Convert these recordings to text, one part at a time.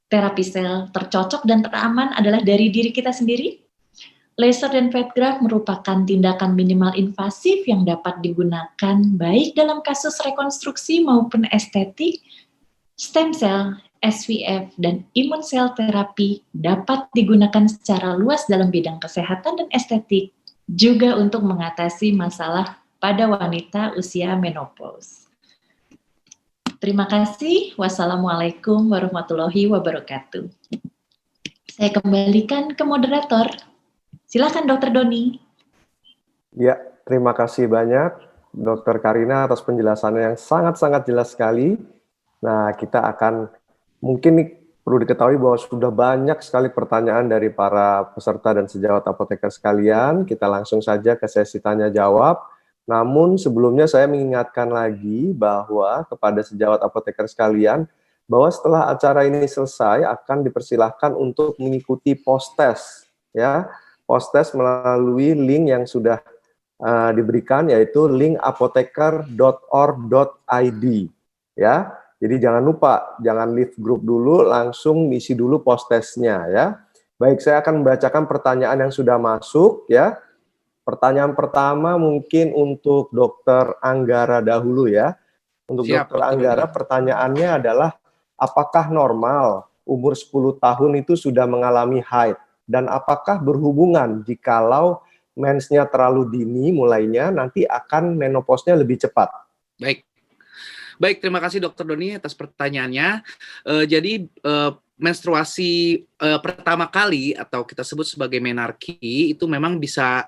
terapi sel tercocok dan teraman adalah dari diri kita sendiri? Laser dan fat graft merupakan tindakan minimal invasif yang dapat digunakan baik dalam kasus rekonstruksi maupun estetik. Stem cell, SVF, dan imun sel terapi dapat digunakan secara luas dalam bidang kesehatan dan estetik, juga untuk mengatasi masalah pada wanita usia menopause. Terima kasih. Wassalamualaikum warahmatullahi wabarakatuh. Saya kembalikan ke moderator. Silakan Dr. Doni. Ya, terima kasih banyak Dr. Karina atas penjelasannya yang sangat-sangat jelas sekali. Nah, kita akan mungkin nih perlu diketahui bahwa sudah banyak sekali pertanyaan dari para peserta dan sejawat apoteker sekalian. Kita langsung saja ke sesi tanya jawab. Namun sebelumnya saya mengingatkan lagi bahwa kepada sejawat apoteker sekalian, bahwa setelah acara ini selesai akan dipersilahkan untuk mengikuti post-test, ya. Post-test melalui link yang sudah diberikan, yaitu link apoteker.org.id, ya. Jadi jangan lupa, jangan leave grup dulu, langsung isi dulu post-testnya, ya. Baik, saya akan membacakan pertanyaan yang sudah masuk, ya. Pertanyaan pertama mungkin untuk Dr. Anggara dahulu, ya. Untuk Siap, Dr. Anggara, pertanyaannya adalah, apakah normal umur 10 tahun itu sudah mengalami haid? Dan apakah berhubungan jikalau mensnya terlalu dini mulainya, nanti akan menopausnya lebih cepat? Baik, terima kasih Dr. Doni atas pertanyaannya. Jadi menstruasi pertama kali atau kita sebut sebagai menarki itu memang bisa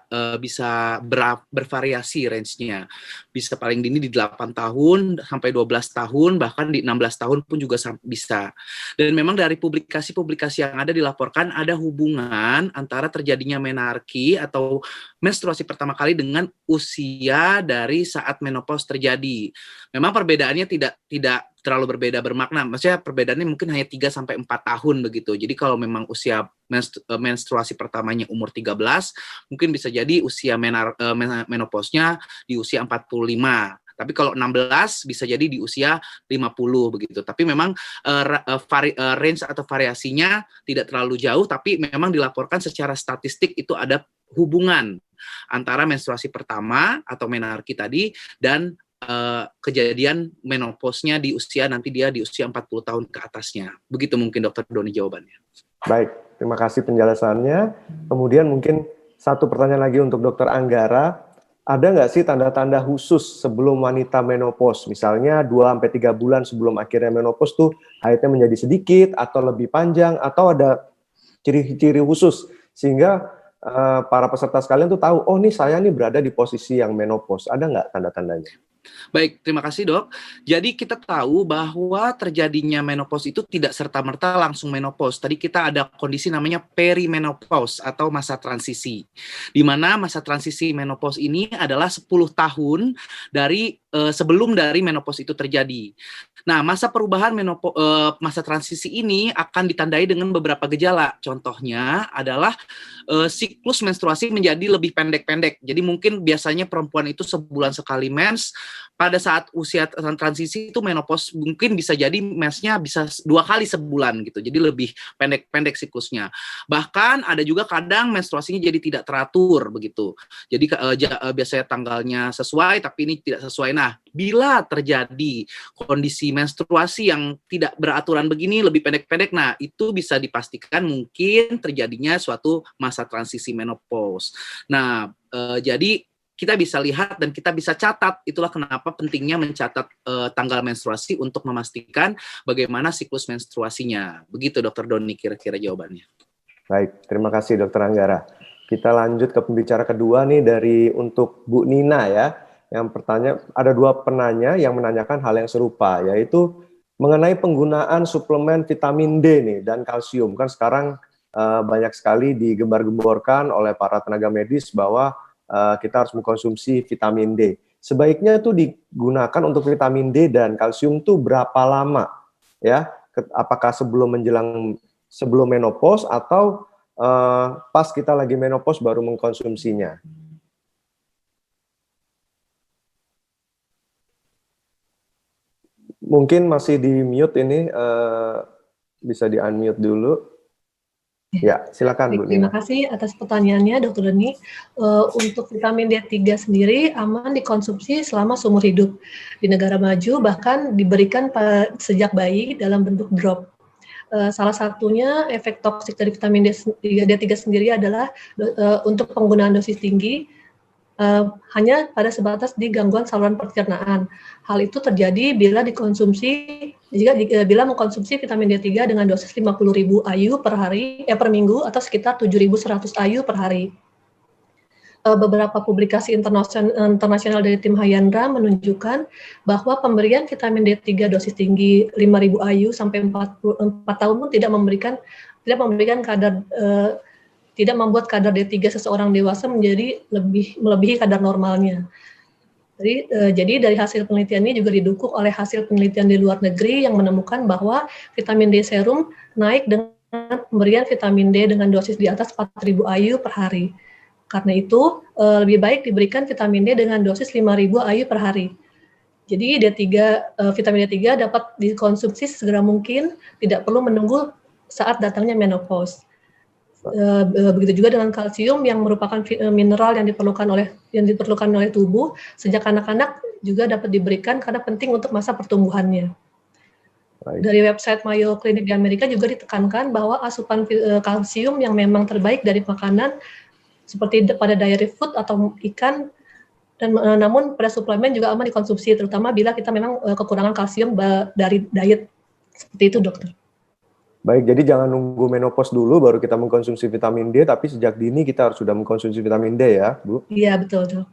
bervariasi range-nya. Bisa paling dini di 8 tahun sampai 12 tahun, bahkan di 16 tahun pun juga bisa. Dan memang dari publikasi-publikasi yang ada dilaporkan ada hubungan antara terjadinya menarki atau menstruasi pertama kali dengan usia dari saat menopause terjadi. Memang perbedaannya tidak terlalu berbeda bermakna. Maksudnya perbedaannya mungkin hanya 3 sampai 4 tahun begitu. Jadi kalau memang usia menstruasi pertamanya umur 13, mungkin bisa jadi usia menopausnya di usia 45. Tapi kalau 16 bisa jadi di usia 50 begitu. Tapi memang range atau variasinya tidak terlalu jauh, tapi memang dilaporkan secara statistik itu ada hubungan antara menstruasi pertama atau menarki tadi dan kejadian menopausnya di usia nanti dia di usia 40 tahun ke atasnya. Begitu mungkin Dr. Doni jawabannya. Baik, terima kasih penjelasannya. Kemudian mungkin satu pertanyaan lagi untuk Dr. Anggara. Ada nggak sih tanda-tanda khusus sebelum wanita menopause? Misalnya 2-3 bulan sebelum akhirnya menopause tuh haidnya menjadi sedikit atau lebih panjang, atau ada ciri-ciri khusus sehingga para peserta sekalian tuh tahu, oh nih saya nih berada di posisi yang menopause. Ada nggak tanda-tandanya? Baik, terima kasih Dok. Jadi kita tahu bahwa terjadinya menopause itu tidak serta-merta langsung menopause. Tadi kita ada kondisi namanya perimenopause atau masa transisi. Di mana masa transisi menopause ini adalah 10 tahun dari sebelum dari menopause itu terjadi. Nah, masa perubahan masa transisi ini akan ditandai dengan beberapa gejala. Contohnya adalah siklus menstruasi menjadi lebih pendek-pendek. Jadi mungkin biasanya perempuan itu sebulan sekali mens, pada saat usia transisi itu menopause mungkin bisa jadi mensnya bisa 2 kali sebulan gitu. Jadi lebih pendek-pendek siklusnya. Bahkan ada juga kadang menstruasinya jadi tidak teratur begitu. Jadi biasanya tanggalnya sesuai tapi ini tidak sesuai. Nah, bila terjadi kondisi menstruasi yang tidak beraturan begini, lebih pendek-pendek, nah itu bisa dipastikan mungkin terjadinya suatu masa transisi menopause. Nah, jadi kita bisa lihat dan kita bisa catat. Itulah kenapa pentingnya mencatat tanggal menstruasi untuk memastikan bagaimana siklus menstruasinya. Begitu Dr. Doni kira-kira jawabannya. Baik, terima kasih Dr. Anggara. Kita lanjut ke pembicara kedua nih dari untuk Bu Nina ya. Yang pertanyaan, ada 2 penanya yang menanyakan hal yang serupa, yaitu mengenai penggunaan suplemen vitamin D nih dan kalsium. Kan sekarang banyak sekali digembar-gemborkan oleh para tenaga medis bahwa kita harus mengkonsumsi vitamin D. Sebaiknya itu digunakan untuk vitamin D dan kalsium itu berapa lama? Ya, apakah sebelum menopause atau pas kita lagi menopause baru mengkonsumsinya? Mungkin masih di mute ini bisa di-unmute dulu. Ya, silakan Bu Terima Nina. kasih atas pertanyaannya, Dr. Deni. Untuk vitamin D3 sendiri aman dikonsumsi selama seumur hidup. Di negara maju bahkan diberikan sejak bayi dalam bentuk drop. Salah satunya efek toksik dari vitamin D3 sendiri adalah untuk penggunaan dosis tinggi hanya pada sebatas di gangguan saluran pencernaan. Hal itu terjadi bila mengkonsumsi vitamin D3 dengan dosis 50.000 IU per minggu atau sekitar 7.100 IU per hari. Beberapa publikasi internasional dari tim Hayandra menunjukkan bahwa pemberian vitamin D3 dosis tinggi 5.000 IU sampai 4 tahun pun tidak membuat kadar D3 seseorang dewasa menjadi melebihi kadar normalnya. Jadi dari hasil penelitian ini juga didukung oleh hasil penelitian di luar negeri yang menemukan bahwa vitamin D serum naik dengan pemberian vitamin D dengan dosis di atas 4.000 IU per hari. Karena itu lebih baik diberikan vitamin D dengan dosis 5.000 IU per hari. Jadi vitamin D3 dapat dikonsumsi segera mungkin, tidak perlu menunggu saat datangnya menopause. Begitu juga dengan kalsium yang merupakan mineral yang diperlukan oleh tubuh sejak anak-anak juga dapat diberikan karena penting untuk masa pertumbuhannya. Baik. Dari website Mayo Clinic di Amerika juga ditekankan bahwa asupan kalsium yang memang terbaik dari makanan seperti pada dairy food atau ikan, dan namun pada suplemen juga aman dikonsumsi, terutama bila kita memang kekurangan kalsium dari diet. Seperti itu, dokter. Baik, jadi jangan nunggu menopause dulu baru kita mengkonsumsi vitamin D, tapi sejak dini kita harus sudah mengkonsumsi vitamin D ya, Bu? Iya, betul, dok.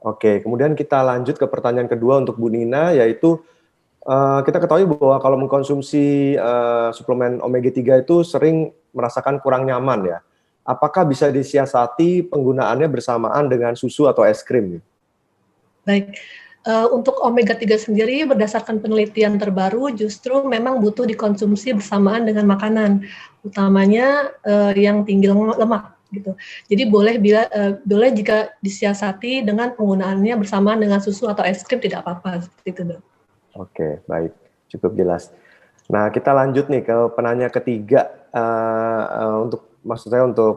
Oke, kemudian kita lanjut ke pertanyaan kedua untuk Bu Nina, yaitu kita ketahui bahwa kalau mengkonsumsi suplemen omega 3 itu sering merasakan kurang nyaman ya. Apakah bisa disiasati penggunaannya bersamaan dengan susu atau es krim? Baik. Untuk omega 3 sendiri berdasarkan penelitian terbaru justru memang butuh dikonsumsi bersamaan dengan makanan, utamanya yang tinggi lemak gitu. Jadi boleh jika disiasati dengan penggunaannya bersamaan dengan susu atau es krim tidak apa-apa, seperti itu, Dok. Oke, baik, cukup jelas. Nah, kita lanjut nih ke penanya ketiga untuk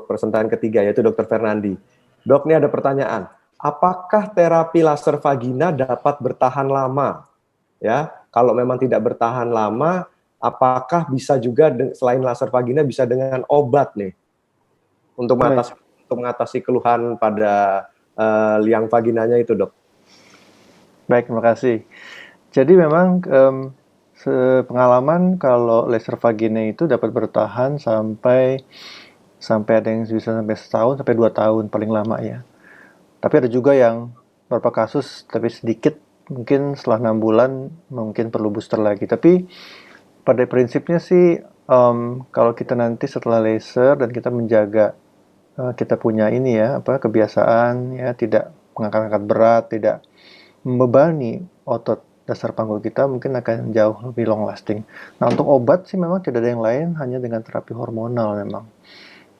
persentahan ketiga, yaitu Dr. Fernandi. Dok, ini ada pertanyaan. Apakah terapi laser vagina dapat bertahan lama? Ya, kalau memang tidak bertahan lama, apakah bisa juga selain laser vagina bisa dengan obat nih untuk mengatasi keluhan pada liang vaginanya itu, Dok? Baik, terima kasih. Jadi memang pengalaman kalau laser vagina itu dapat bertahan sampai ada yang bisa sampai setahun sampai 2 tahun paling lama ya. Tapi ada juga yang beberapa kasus tapi sedikit, mungkin setelah 6 bulan mungkin perlu booster lagi. Tapi pada prinsipnya sih kalau kita nanti setelah laser dan kita menjaga kita punya kebiasaan ya, tidak mengangkat-angkat berat, tidak membebani otot dasar panggul kita, mungkin akan jauh lebih long lasting. Nah, untuk obat sih memang tidak ada yang lain, hanya dengan terapi hormonal memang.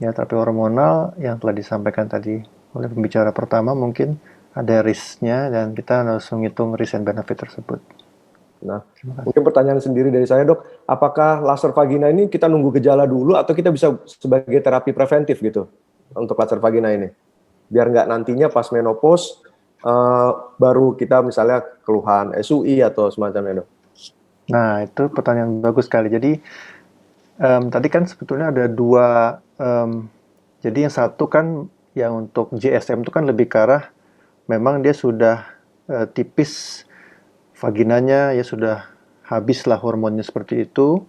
Ya, terapi hormonal yang telah disampaikan tadi oleh pembicara pertama mungkin ada risk-nya dan kita harus menghitung risk and benefit tersebut. Nah, mungkin pertanyaan sendiri dari saya, Dok, apakah laser vagina ini kita nunggu gejala dulu atau kita bisa sebagai terapi preventif gitu untuk laser vagina ini? Biar nggak nantinya pas menopause baru kita misalnya keluhan SUI atau semacamnya, Dok. Nah, itu pertanyaan bagus sekali. Jadi tadi kan sebetulnya ada dua, jadi yang satu kan yang untuk JSM itu kan lebih ke arah memang dia sudah tipis vaginanya, ya sudah habislah hormonnya seperti itu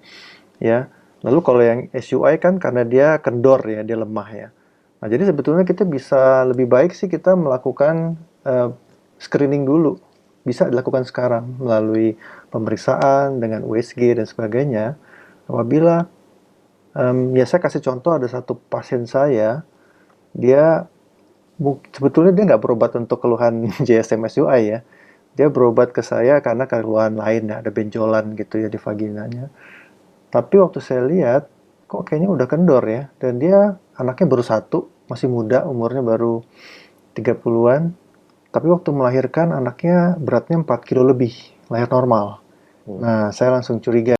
ya. Lalu kalau yang SUI kan karena dia kendor ya, dia lemah ya. Nah, jadi sebetulnya kita bisa lebih baik sih kita melakukan screening dulu. Bisa dilakukan sekarang melalui pemeriksaan dengan USG dan sebagainya. Apabila ya saya kasih contoh, ada satu pasien saya, dia sebetulnya dia nggak berobat untuk keluhan JSM SUI ya. Dia berobat ke saya karena keluhan lain ya, ada benjolan gitu ya di vaginanya. Tapi waktu saya lihat, kok kayaknya udah kendor ya. Dan dia anaknya baru 1, masih muda, umurnya baru 30-an. Tapi waktu melahirkan anaknya beratnya 4 kilo lebih, lahir normal. Nah, saya langsung curiga.